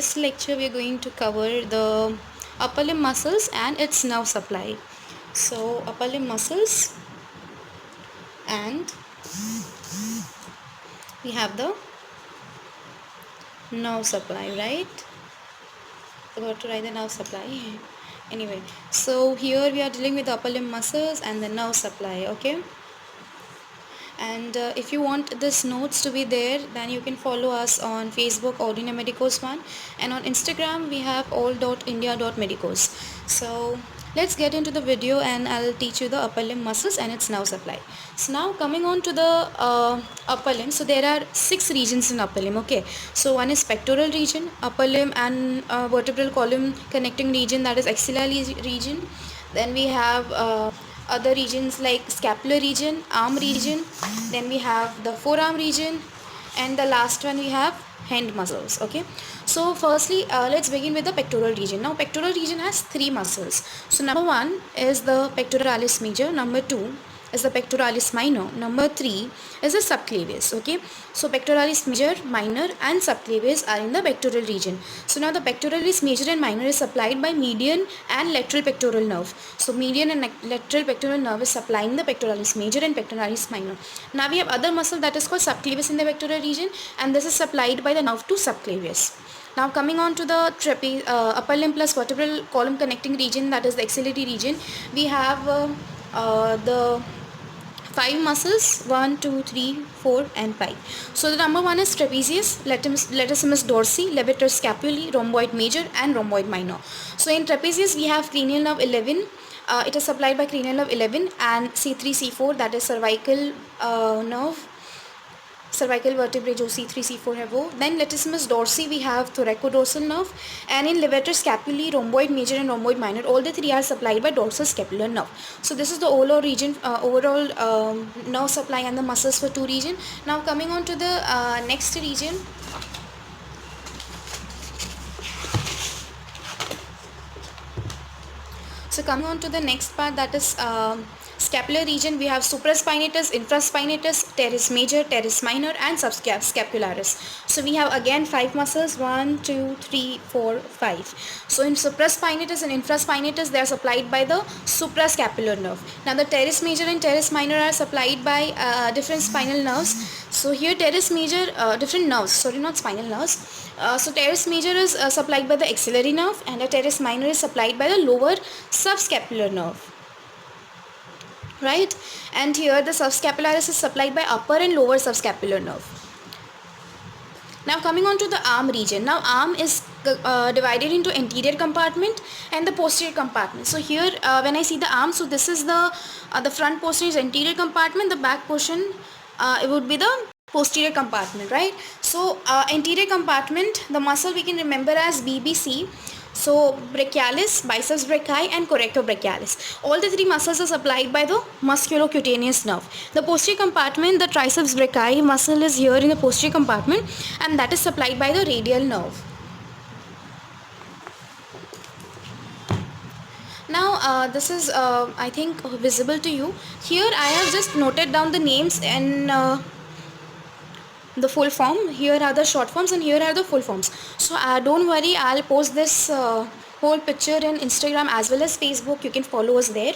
this lecture we are going to cover the upper limb muscles and its nerve supply. So upper limb muscles, and we have the nerve supply, right? About to write the nerve supply. Anyway, so here we are dealing with the upper limb muscles and the nerve supply, okay? And if you want this notes to be there, then you can follow us on Facebook, Ordinary Medicos 1, and on Instagram we have all.india.medicos. So let's get into the video and I'll teach you the upper limb muscles and its nerve supply. So now coming on to the upper limb, so there are 6 regions in upper limb, okay? So one is pectoral region, upper limb and vertebral column connecting region, that is axillary region. Then we have other regions like scapular region, arm region, then we have the forearm region, and the last one we have hand muscles, okay? So firstly, let's begin with the pectoral region. Now pectoral region has 3 muscles. So number 1 is the pectoralis major, number 2 is the pectoralis minor, number 3 is the subclavius, okay? So pectoralis major, minor and subclavius are in the pectoral region. So now the pectoralis major and minor is supplied by median and lateral pectoral nerve. So median and lateral pectoral nerve is supplying the pectoralis major and pectoralis minor. Now we have other muscle that is called subclavius in the pectoral region, and this is supplied by the nerve to subclavius. Now coming on to the upper limb plus vertebral column connecting region, that is the axillary region, we have the 5 muscles, 1, 2, 3, 4 and 5. So the number 1 is trapezius, latissimus dorsi, levator scapulae, rhomboid major and rhomboid minor. So in trapezius we have cranial nerve 11. It is supplied by cranial nerve 11 and C3, C4, that is cervical nerve, cervical vertebrae जो C3, C4 है वो. Then latissimus dorsi we have thoracodorsal nerve, and in levator scapulae, rhomboid major and rhomboid minor, all the 3 are supplied by dorsal scapular nerve. So this is the overall region, nerve supply and the muscles for 2 region. Now coming on to the next region. So coming on to the next part, that is scapular region, we have supraspinatus, infraspinatus, teres major, teres minor and subscapularis. So we have again 5 muscles, 1, 2, 3, 4, 5. So in supraspinatus and infraspinatus they are supplied by the suprascapular nerve. Now the teres major and teres minor are supplied by different spinal nerves. So here teres major, different nerves, sorry, not spinal nerves. So teres major is supplied by the axillary nerve, and the teres minor is supplied by the lower subscapular nerve, right? And here the subscapularis is supplied by upper and lower subscapular nerve. Now coming on to the arm region. Now arm is divided into anterior compartment and the posterior compartment. So here when I see the arm, so this is the front portion is anterior compartment, the back portion it would be the posterior compartment, right? So anterior compartment, the muscle we can remember as BBC. So brachialis, biceps brachii and corectobrachialis. All the 3 muscles are supplied by the musculocutaneous nerve. The posterior compartment, the triceps brachii muscle is here in the posterior compartment, and that is supplied by the radial nerve. Now this is I think visible to you. Here I have just noted down the names and the full form. Here are the short forms and here are the full forms. So don't worry, I'll post this whole picture in Instagram as well as Facebook. You can follow us there.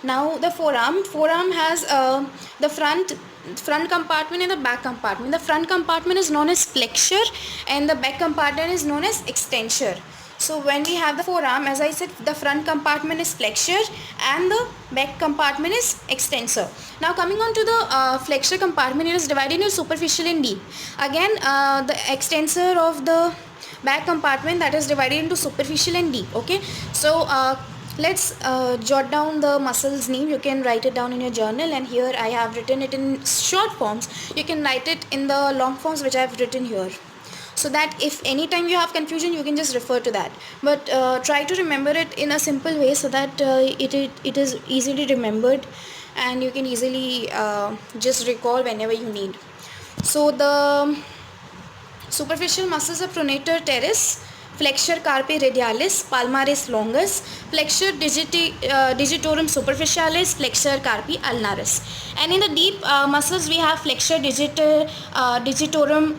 Now the forearm has the front compartment and the back compartment. The front compartment is known as flexure and the back compartment is known as extensor. So when we have the forearm, as I said, the front compartment is flexure and the back compartment is extensor. Now coming on to the flexure compartment, it is divided into superficial and deep. Again the extensor of the back compartment, that is divided into superficial and deep, okay? So let's jot down the muscles name. You can write it down in your journal, and here I have written it in short forms. You can write it in the long forms which I have written here, so that if any time you have confusion you can just refer to that. But try to remember it in a simple way so that it is easily remembered and you can easily just recall whenever you need. So the superficial muscles are pronator teres, flexure carpi radialis, palmaris longus, flexure digitorum superficialis, flexure carpi ulnaris. And in the deep muscles we have flexure digitorum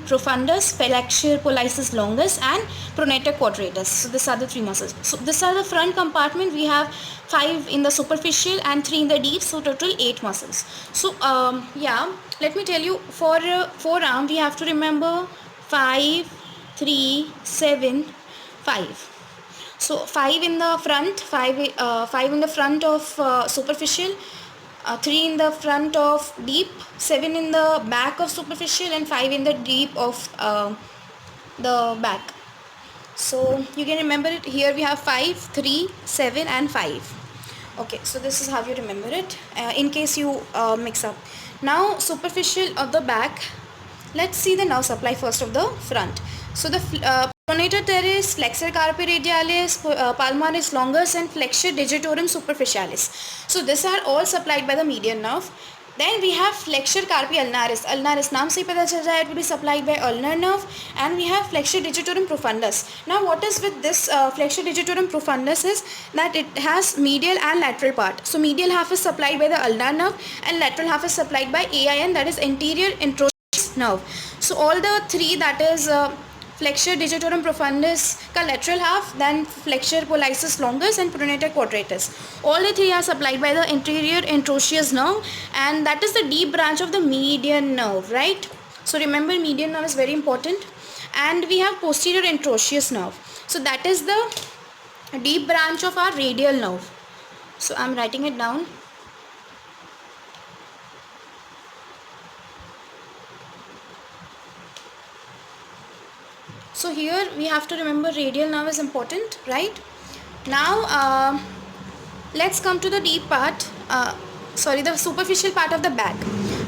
profundus, flexure pollicis longus, and pronator quadratus. So these are the three muscles. So these are the front compartment. We have 5 in the superficial and 3 in the deep, so total 8 muscles. So yeah, let me tell you, for forearm we have to remember 5, 3, 7, 5. So 5 in the front, 5 in the front of superficial, 3 in the front of deep, 7 in the back of superficial, and 5 in the deep of the back. So you can remember it. Here we have 5, 3, 7 and 5. Okay, so this is how you remember it in case you mix up. Now superficial of the back, let's see the nerve supply first of the front. So the pronator teres, flexor carpi radialis, palmaris longus, and flexure digitorum superficialis. So these are all supplied by the median nerve. Then we have flexure carpi ulnaris. Ulnaris नाम से ही पता चल रहा है, it will be supplied by ulnar nerve. And we have flexure digitorum profundus. Now what is with this flexure digitorum profundus is that it has medial and lateral part. So medial half is supplied by the ulnar nerve and lateral half is supplied by AIN, that is anterior introitious nerve. So all the three, that is flexure digitorum profundus का lateral half, then flexure pollicis longus and pronator quadratus. All the three are supplied by the anterior introitious nerve, and that is the deep branch of the median nerve, right? So remember, median nerve is very important. And we have posterior introitious nerve. So that is the deep branch of our radial nerve. So I am writing it down. So here we have to remember radial nerve is important, right? Now let's come to the deep part, the superficial part of the back.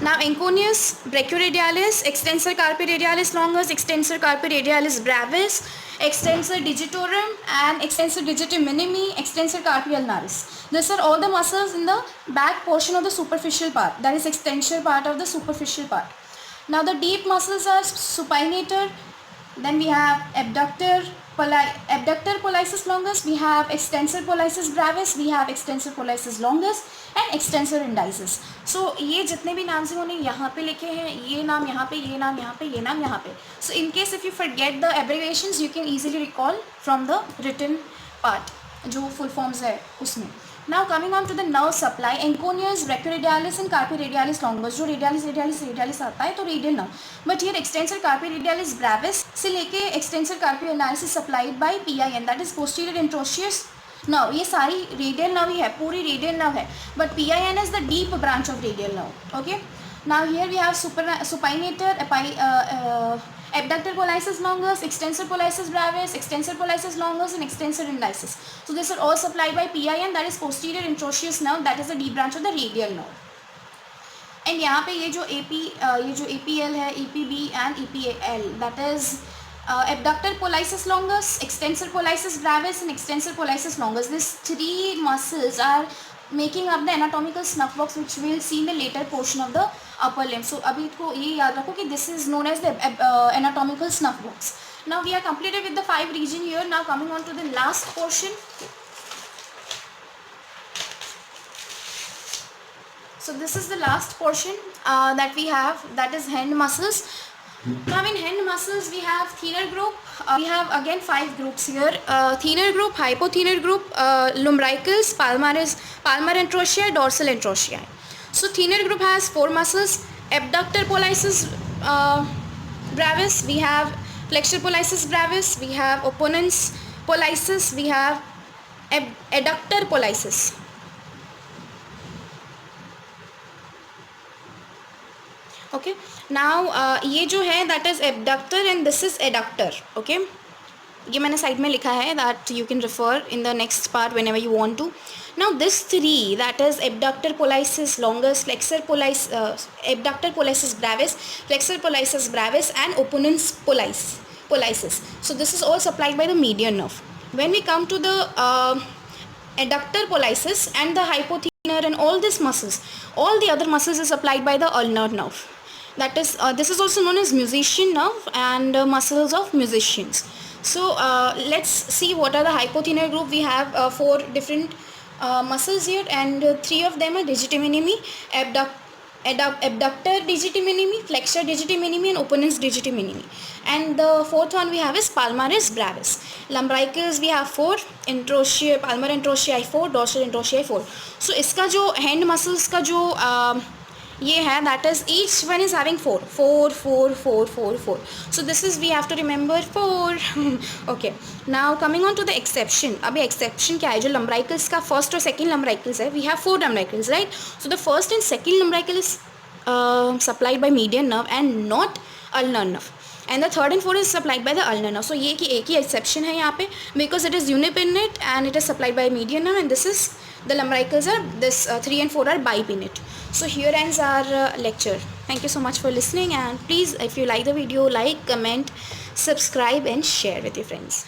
Now anconeus, brachioradialis, extensor carpi radialis longus, extensor carpi radialis brevis, extensor digitorum and extensor digitum minimi, extensor carpi ulnaris. These are all the muscles in the back portion of the superficial part, that is extensor part of the superficial part. Now the deep muscles are supinator, then we have abductor pollicis longus, we have extensor pollicis brevis, we have extensor pollicis longus and extensor indicis. So ये जितने भी नाम से उन्होंने यहाँ पे लिखे हैं, ये नाम यहाँ पे, ये नाम यहाँ पे, ये नाम यहाँ पे. So in case if you forget the abbreviations, you can easily recall from the written part, जो full forms है उसमें. Now coming on to the nerve supply, anconeus, brachioradialis and carpi radialis longus. जो radialis आता है तो radial nerve. But here extensor carpi radialis brevis से लेके extensor carpi ulnaris is supplied by PIN, that is posterior introitious nerve. ये सारी radial nerve ही है, पूरी radial nerve है. But PIN is the deep branch of radial nerve. Okay. Now here we have supinator, abductor pollicis longus, extensor pollicis brevis, extensor pollicis longus and extensor indicis. So these are all supplied by PIN, that is posterior introitious nerve, that is the deep branch of the radial nerve. And यहाँ पे ये जो APL है, EPB and EPAL, that is abductor pollicis longus, extensor pollicis brevis and extensor pollicis longus. These three muscles are making up the anatomical snuff box, which we will see in the later portion of the upper limb. So अभी इसको ये याद रखो कि this is known as the anatomical snuff box. Now we are completed with the 5 region here. Now coming on to the last portion. So this is the last portion that we have, that is hand muscles. Now in hand muscles we have thenar group. We have again 5 groups here. Thenar group, hypothenar group, lumbricals, palmar entrotia, dorsal entrotia. So thenar group has 4 muscles. Abductor pollicis brevis, we have flexure pollicis brevis, we have opponens pollicis, we have adductor pollicis. Okay. Now ये जो है that is abductor and this is adductor. Okay. ये मैंने side में लिखा है, that you can refer in the next part whenever you want to. Now this 3, that is abductor pollicis longus, abductor pollicis brevis, flexor pollicis brevis and opponens pollicis. So this is all supplied by the median nerve. When we come to the adductor pollicis and the hypothenar and all these muscles, all the other muscles is supplied by the ulnar nerve. That is this is also known as musician nerve and muscles of musicians. So let's see what are the hypothenar group. We have 4 different muscles here, and 3 of them are digiti minimi, abductor digiti minimi, flexor digiti minimi, and opponens digiti minimi. And the fourth one we have is palmaris brevis. Lumbricals we have 4, palmar introitii 4, dorsal introitii 4. So इसका जो hand muscles का जो ये है, that is each one is having 4 4 4 4 4 4. So this is we have to remember 4. Okay, now coming on to the exception. अभी exception क्या है? जो lumbricals का first और second lumbricals है, we have 4 lumbricals, right? So the first and second lumbrical is supplied by median nerve and not ulnar nerve, and the third and fourth is supplied by the ulnar nerve. So ये कि एक ही exception है यहाँ पे, because it is unipinnate and it is supplied by median nerve, and this is the lumbricals are this 3 and 4 are bipinnate. So here ends our lecture. Thank you so much for listening, and please, if you like the video, like, comment, subscribe and share with your friends.